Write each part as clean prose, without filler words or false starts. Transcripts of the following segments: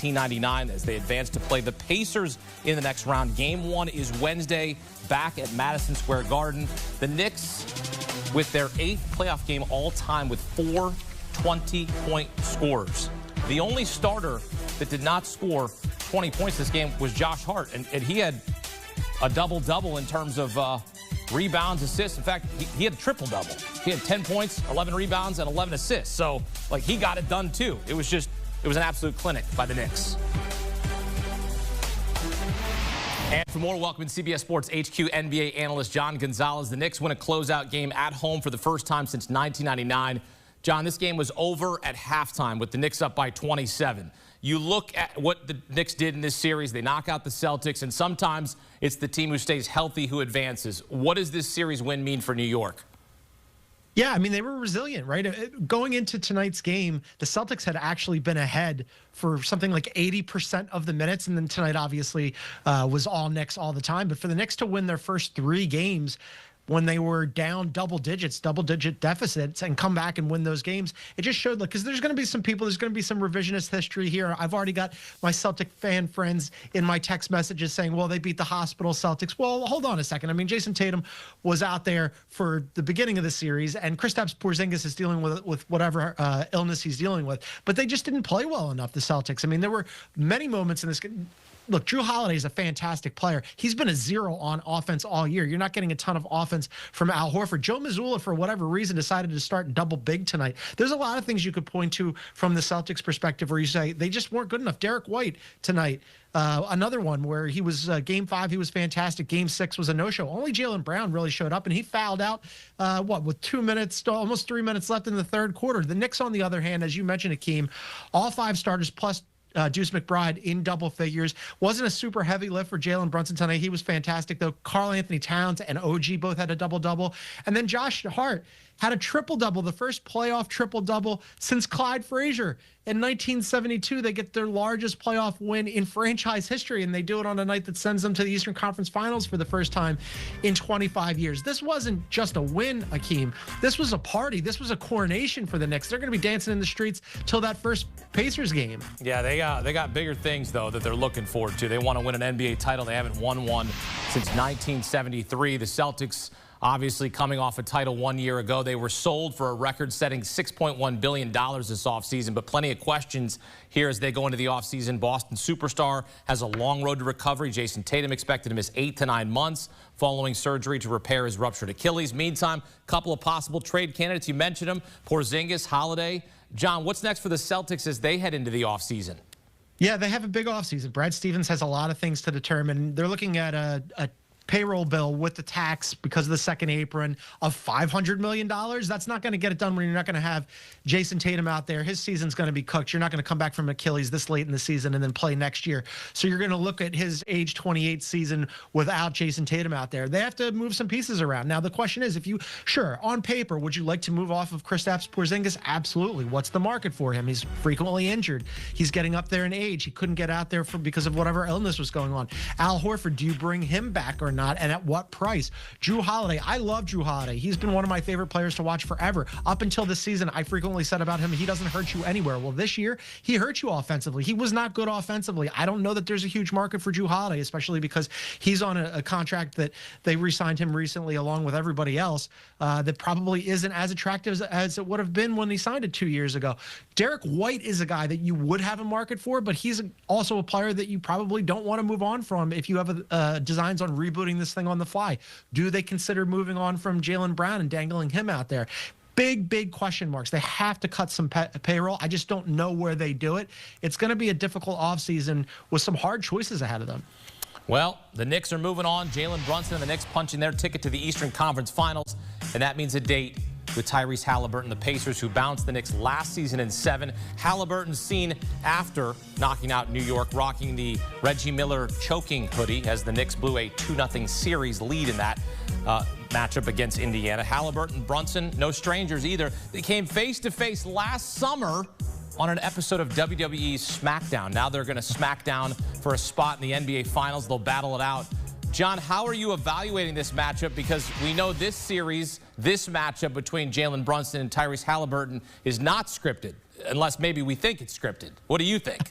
1999 as they advance to play the Pacers in the next round. Game 1 is Wednesday back at Madison Square Garden. The Knicks with their 8th playoff game all time with 4 20-point scorers. The only starter that did not score 20 points this game was Josh Hart, and he had a double-double in terms of rebounds, assists. In fact, he had a triple-double. He had 10 points, 11 rebounds, and 11 assists. So, like, he got it done, too. It was an absolute clinic by the Knicks. And for more, welcome in CBS Sports HQ NBA analyst John Gonzalez. The Knicks win a closeout game at home for the first time since 1999. John, this game was over at halftime with the Knicks up by 27. You look at what the Knicks did in this series. They knock out the Celtics, and sometimes it's the team who stays healthy who advances. What does this series win mean for New York? Yeah, I mean, they were resilient, right? Going into tonight's game, the Celtics had actually been ahead for something like 80% of the minutes, and then tonight obviously was all Knicks all the time. But for the Knicks to win their first 3 games when they were down double-digit deficits, and come back and win those games, it just showed, like, because there's going to be some people, there's going to be some revisionist history here. I've already got my Celtic fan friends in my text messages saying, well, they beat the hospital Celtics. Well, hold on a second. I mean, Jason Tatum was out there for the beginning of the series, and Kristaps Porzingis is dealing with whatever illness he's dealing with. But they just didn't play well enough, the Celtics. I mean, there were many moments in this game. Look, Drew Holiday is a fantastic player. He's been a 0 on offense all year. You're not getting a ton of offense from Al Horford. Joe Mazzulla, for whatever reason, decided to start double big tonight. There's a lot of things you could point to from the Celtics perspective where you say they just weren't good enough. Derek White tonight, another one where he was Game 5, he was fantastic. Game 6 was a no-show. Only Jaylen Brown really showed up, and he fouled out, with 2 minutes, almost 3 minutes left in the third quarter. The Knicks, on the other hand, as you mentioned, Akeem, all 5 starters plus Deuce McBride in double figures. Wasn't a super heavy lift for Jalen Brunson tonight. He was fantastic, though. Karl Anthony Towns and OG both had a double-double. And then Josh Hart had a triple-double, the first playoff triple-double since Clyde Frazier. In 1972, they get their largest playoff win in franchise history, and they do it on a night that sends them to the Eastern Conference Finals for the first time in 25 years. This wasn't just a win, Akeem. This was a party. This was a coronation for the Knicks. They're going to be dancing in the streets till that first Pacers game. Yeah, they got bigger things, though, that they're looking forward to. They want to win an NBA title. They haven't won one since 1973. The Celtics, obviously coming off a title 1 year ago. They were sold for a record-setting $6.1 billion this offseason, but plenty of questions here as they go into the offseason. Boston superstar has a long road to recovery. Jason Tatum expected to miss 8 to 9 months following surgery to repair his ruptured Achilles. Meantime, a couple of possible trade candidates. You mentioned them, Porzingis, Holiday. John, what's next for the Celtics as they head into the offseason? Yeah, they have a big offseason. Brad Stevens has a lot of things to determine. They're looking at a payroll bill with the tax because of the second apron of $500 million. That's not going to get it done when you're not going to have Jason Tatum out there. His season's going to be cooked. You're not going to come back from Achilles this late in the season and then play next year. So you're going to look at his age 28 season without Jason Tatum out there. They have to move some pieces around. Now, the question is, sure, on paper, would you like to move off of Kristaps Porzingis? Absolutely. What's the market for him? He's frequently injured. He's getting up there in age. He couldn't get out there because of whatever illness was going on. Al Horford, do you bring him back or not, and at what price? Drew Holiday, I love Drew Holiday. He's been one of my favorite players to watch forever. Up until this season, I frequently said about him, he doesn't hurt you anywhere. Well, this year, he hurt you offensively. He was not good offensively. I don't know that there's a huge market for Drew Holiday, especially because he's on a contract that they re-signed him recently along with everybody else that probably isn't as attractive as it would have been when he signed it 2 years ago. Derek White is a guy that you would have a market for, but he's also a player that you probably don't want to move on from if you have designs on rebooting this thing on the fly. Do they consider moving on from Jaylen Brown and dangling him out there? Big question marks. They have to cut some payroll. I just don't know where they do it. It's going to be a difficult offseason with some hard choices ahead of them. Well, the Knicks are moving on. Jalen Brunson and the Knicks punching their ticket to the Eastern Conference Finals, and that means a date with Tyrese Halliburton, the Pacers, who bounced the Knicks last season in 7. Halliburton's seen after knocking out New York, rocking the Reggie Miller choking hoodie as the Knicks blew a 2-0 series lead in that matchup against Indiana. Halliburton, Brunson, no strangers either. They came face-to-face last summer on an episode of WWE's SmackDown. Now they're going to SmackDown for a spot in the NBA Finals. They'll battle it out. John, how are you evaluating this matchup? Because we know this series, this matchup between Jalen Brunson and Tyrese Halliburton is not scripted, unless maybe we think it's scripted. What do you think?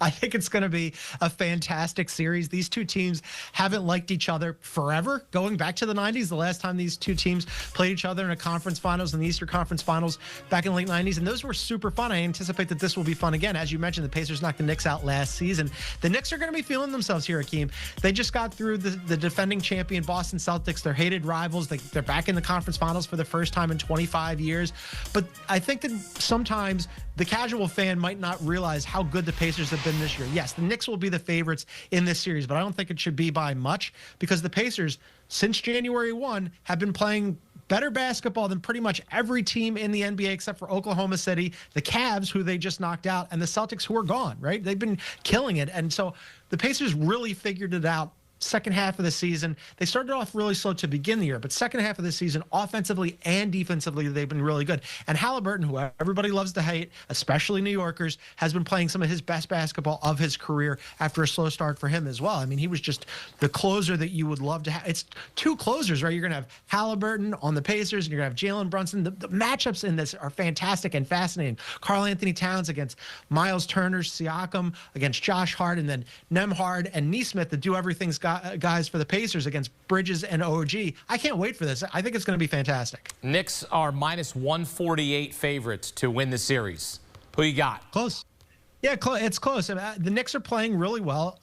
I think it's going to be a fantastic series. These two teams haven't liked each other forever. Going back to the 90s, the last time these two teams played each other in a conference finals, in the Eastern Conference Finals back in the late 90s, and those were super fun. I anticipate that this will be fun again. As you mentioned, the Pacers knocked the Knicks out last season. The Knicks are going to be feeling themselves here, Akeem. They just got through the defending champion Boston Celtics. They're hated rivals. They're back in the conference finals for the first time in 25 years. But I think that sometimes the casual fan might not realize how good the Pacers have been this year. Yes, the Knicks will be the favorites in this series, but I don't think it should be by much because the Pacers, since January 1, have been playing better basketball than pretty much every team in the NBA except for Oklahoma City, the Cavs, who they just knocked out, and the Celtics, who are gone, right? They've been killing it. And so the Pacers really figured it out. Second half of the season, they started off really slow to begin the year, but second half of the season, offensively and defensively, they've been really good. And Halliburton, who everybody loves to hate, especially New Yorkers, has been playing some of his best basketball of his career after a slow start for him as well. I mean, he was just the closer that you would love to have. It's two closers, right? You're going to have Halliburton on the Pacers, and you're going to have Jalen Brunson. The matchups in this are fantastic and fascinating. Karl Anthony Towns against Miles Turner, Siakam against Josh Hart, and then Nembhard and Nesmith, the do-everything's guys for the Pacers against Bridges and OG. I can't wait for this. I think it's going to be fantastic. Knicks are minus 148 favorites to win the series. Who you got? Close. Yeah, it's close. The Knicks are playing really well.